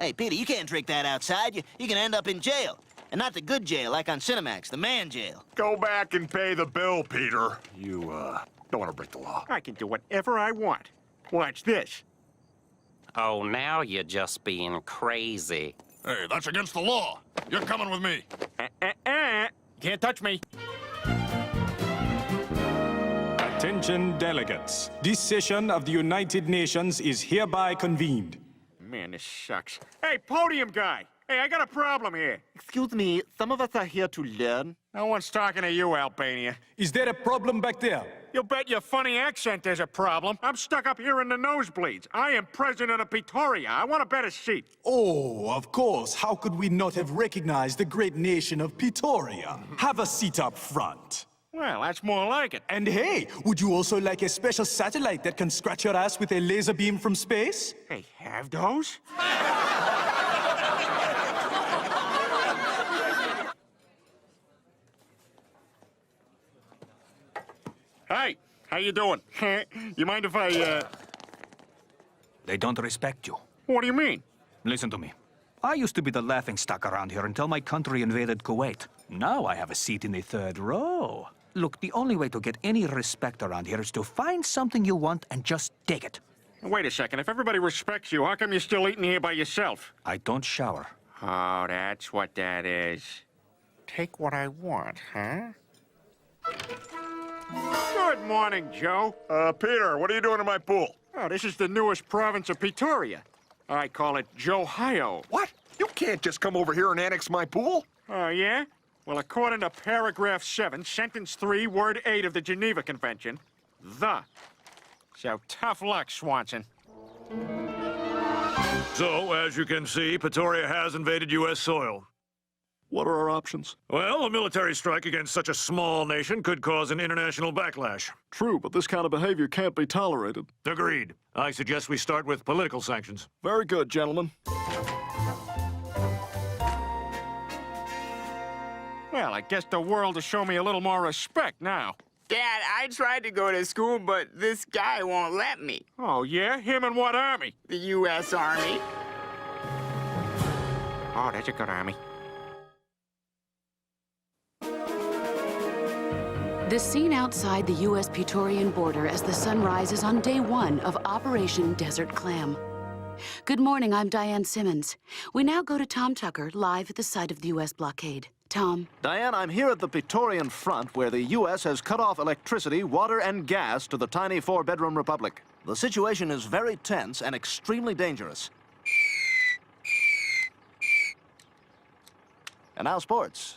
Hey, Peter, you can't drink that outside. You can end up in jail. And not the good jail, like on Cinemax, the man jail. Go back and pay the bill, Peter. You, don't want to break the law. I can do whatever I want. Watch this. Oh, now you're just being crazy. Hey, that's against the law. You're coming with me. Can't touch me. Attention delegates. This session of the United Nations is hereby convened. Man, this sucks. Hey, podium guy. Hey, I got a problem here. Excuse me, some of us are here to learn. No one's talking to you, Albania. Is there a problem back there? You bet your funny accent there's a problem. I'm stuck up here in the nosebleeds. I am president of Petoria. I want a better seat. Oh, of course. How could we not have recognized the great nation of Petoria? Have a seat up front. Well, that's more like it. And hey, would you also like a special satellite that can scratch your ass with a laser beam from space? Hey, have those? Hey, how you doing? You mind if I, They don't respect you. What do you mean? Listen to me. I used to be the laughingstock around here until my country invaded Kuwait. Now I have a seat in the third row. Look, the only way to get any respect around here is to find something you want and just take it. Wait a second. If everybody respects you, how come you're still eating here by yourself? I don't shower. Oh, that's what that is. Take what I want, huh? Good morning, Joe. Peter, what are you doing in my pool? Oh, this is the newest province of Petoria. I call it Johio. What? You can't just come over here and annex my pool. Oh, yeah? Well, according to paragraph 7, sentence 3, word 8 of the Geneva Convention, the. So tough luck, Swanson. So, as you can see, Petoria has invaded U.S. soil. What are our options? Well, a military strike against such a small nation could cause an international backlash. True, but this kind of behavior can't be tolerated. Agreed. I suggest we start with political sanctions. Very good, gentlemen. Well, I guess the world will show me a little more respect now. Dad, I tried to go to school, but this guy won't let me. Oh, yeah? Him and what army? The U.S. Army. Oh, that's a good army. The scene outside the U.S. Petorian border as the sun rises on day 1 of Operation Desert Clam. Good morning, I'm Diane Simmons. We now go to Tom Tucker, live at the site of the U.S. blockade. Tom. Diane, I'm here at the Petorian front where the U.S. has cut off electricity, water, and gas to the tiny 4-bedroom republic. The situation is very tense and extremely dangerous. And now sports.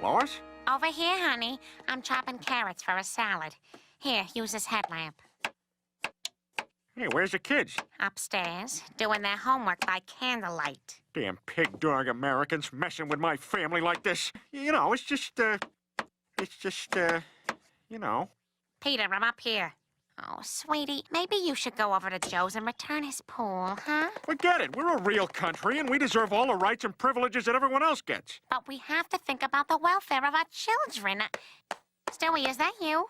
Lois? Over here, honey. I'm chopping carrots for a salad. Here, use this headlamp. Hey, where's the kids? Upstairs, doing their homework by candlelight. Damn pig dog Americans messing with my family like this. You know, it's just, you know. Peter, I'm up here. Oh, sweetie, maybe you should go over to Joe's and return his pool, huh? Forget it. We're a real country, and we deserve all the rights and privileges that everyone else gets. But we have to think about the welfare of our children. Stewie, is that you?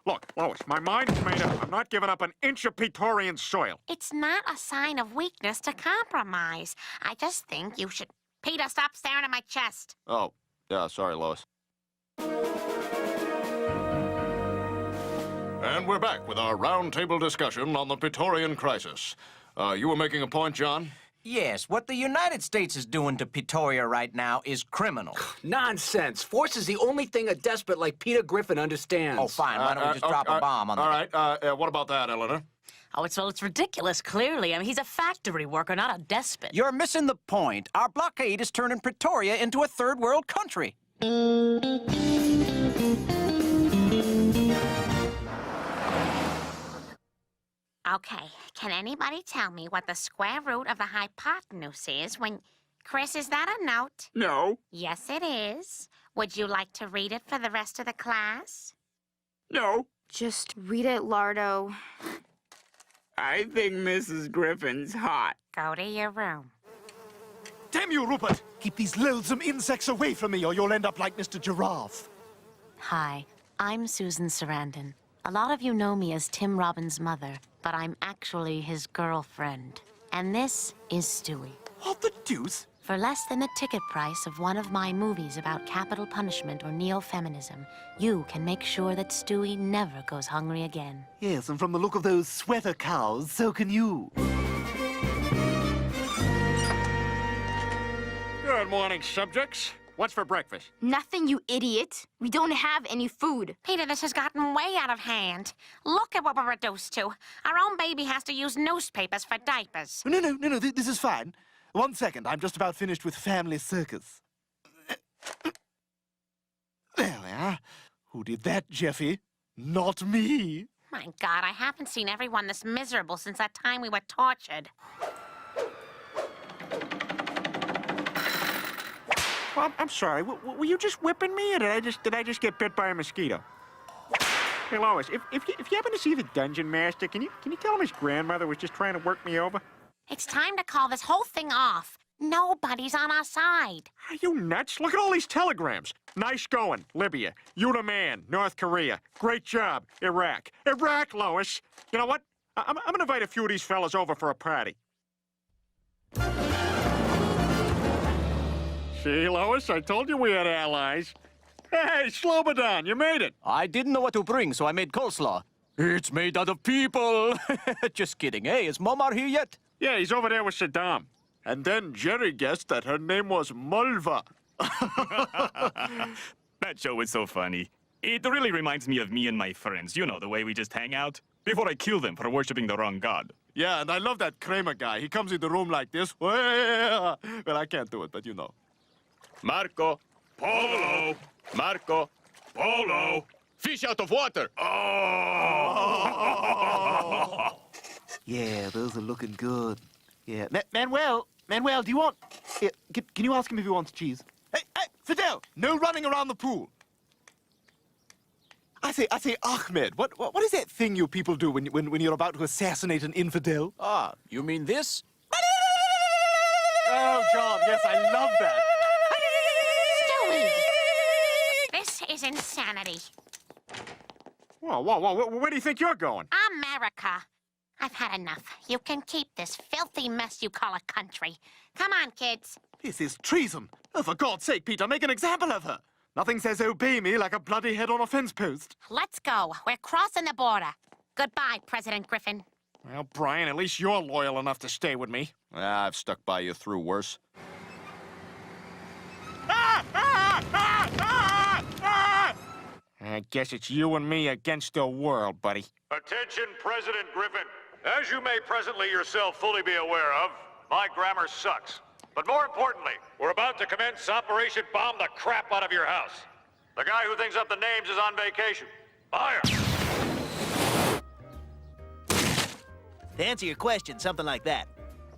Look, Lois, my mind is made up. I'm not giving up an inch of Petorian soil. It's not a sign of weakness to compromise. I just think you should... Peter, stop staring at my chest. Oh, yeah, sorry, Lois. And we're back with our roundtable discussion on the Petorian crisis. You were making a point, John? Yes, what the United States is doing to Petoria right now is criminal. Nonsense. Force is the only thing a despot like Peter Griffin understands. Oh, fine. Why don't we just drop a bomb on them? All right. What about that, Eleanor? Oh, it's ridiculous, clearly. I mean, he's a factory worker, not a despot. You're missing the point. Our blockade is turning Petoria into a third world country. Okay, can anybody tell me what the square root of the hypotenuse is when... Chris, is that a note? No. Yes, it is. Would you like to read it for the rest of the class? No. Just read it, Lardo. I think Mrs. Griffin's hot. Go to your room. Damn you, Rupert! Keep these loathsome insects away from me or you'll end up like Mr. Giraffe. Hi, I'm Susan Sarandon. A lot of you know me as Tim Robbins' mother, but I'm actually his girlfriend. And this is Stewie. What the deuce? For less than the ticket price of one of my movies about capital punishment or neo-feminism, you can make sure that Stewie never goes hungry again. Yes, and from the look of those sweater cows, so can you. Good morning, subjects. What's for breakfast? Nothing, you idiot. We don't have any food. Peter, this has gotten way out of hand. Look at what we're reduced to. Our own baby has to use newspapers for diapers. No, this is fine. 1 second, I'm just about finished with Family Circus. There we are. Who did that, Jeffy? Not me. My God, I haven't seen everyone this miserable since that time we were tortured. Well, I'm sorry. Were you just whipping me, or did I just get bit by a mosquito? Hey, Lois, if you happen to see the dungeon master, can you tell him his grandmother was just trying to work me over? It's time to call this whole thing off. Nobody's on our side. Are you nuts? Look at all these telegrams. Nice going, Libya. You the man, North Korea. Great job, Iraq. Iraq, Lois. You know what? I'm gonna invite a few of these fellas over for a party. See, Lois, I told you we had allies. Hey, Slobodan, you made it. I didn't know what to bring, so I made coleslaw. It's made out of people. Just kidding. Hey, is Momar here yet? Yeah, he's over there with Saddam. And then Jerry guessed that her name was Mulva. That show was so funny. It really reminds me of me and my friends. You know, the way we just hang out. Before I kill them for worshipping the wrong god. Yeah, and I love that Kramer guy. He comes in the room like this. Well, I can't do it, but you know. Marco. Polo. Marco. Polo. Fish out of water. Oh! Yeah, those are looking good. Yeah. Manuel, do you want... Here, can you ask him if he wants cheese? Hey, Fidel, no running around the pool. I say, Ahmed, what is that thing you people do when you're about to assassinate an infidel? Ah, you mean this? Oh, John, yes, I love that. Stewie! This is insanity. Whoa, where do you think you're going? America. I've had enough. You can keep this filthy mess you call a country. Come on, kids. This is treason. Oh, for God's sake, Peter, make an example of her. Nothing says obey me like a bloody head on a fence post. Let's go. We're crossing the border. Goodbye, President Griffin. Well, Brian, at least you're loyal enough to stay with me. I've stuck by you through worse. I guess it's you and me against the world, buddy. Attention, President Griffin. As you may presently yourself fully be aware of, my grammar sucks. But more importantly, we're about to commence Operation Bomb the Crap Out of Your House. The guy who thinks up the names is on vacation. Fire! To answer your question, something like that.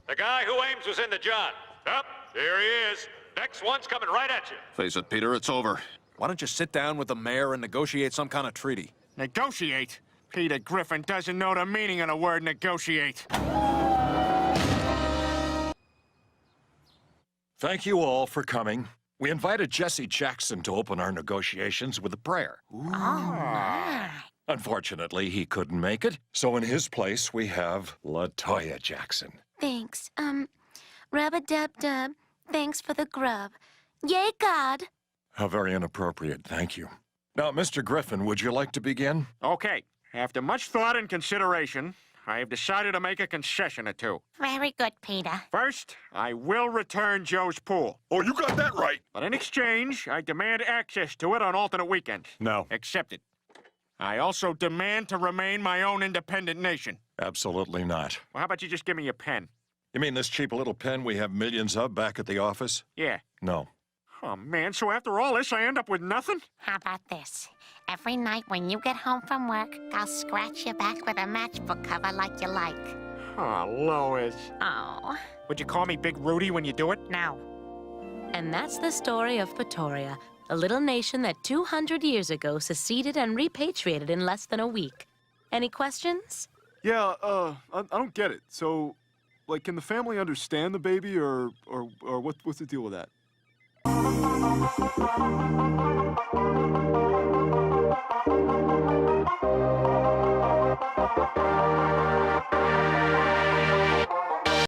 The guy who aims was in the John. Up, there he is. Next one's coming right at you. Face it, Peter, it's over. Why don't you sit down with the mayor and negotiate some kind of treaty? Negotiate? Peter Griffin doesn't know the meaning of the word negotiate. Thank you all for coming. We invited Jesse Jackson to open our negotiations with a prayer. Unfortunately, he couldn't make it, so in his place, we have LaToya Jackson. Thanks. Rub-a-dub-dub. Thanks for the grub. Yay, God. How very inappropriate, thank you. Now, Mr. Griffin, would you like to begin? Okay. After much thought and consideration, I have decided to make a concession or two. Very good, Peter. First, I will return Joe's pool. Oh, you got that right. But in exchange, I demand access to it on alternate weekends. No. Accepted. I also demand to remain my own independent nation. Absolutely not. Well, how about you just give me your pen? You mean this cheap little pen we have millions of back at the office? Yeah. No. Oh, man, so after all this, I end up with nothing? How about this? Every night when you get home from work, I'll scratch your back with a matchbook cover like you like. Oh, Lois. Oh. Would you call me Big Rudy when you do it? No. And that's the story of Petoria, a little nation that 200 years ago seceded and repatriated in less than a week. Any questions? Yeah, I don't get it. So, like, can the family understand the baby, or what's the deal with that?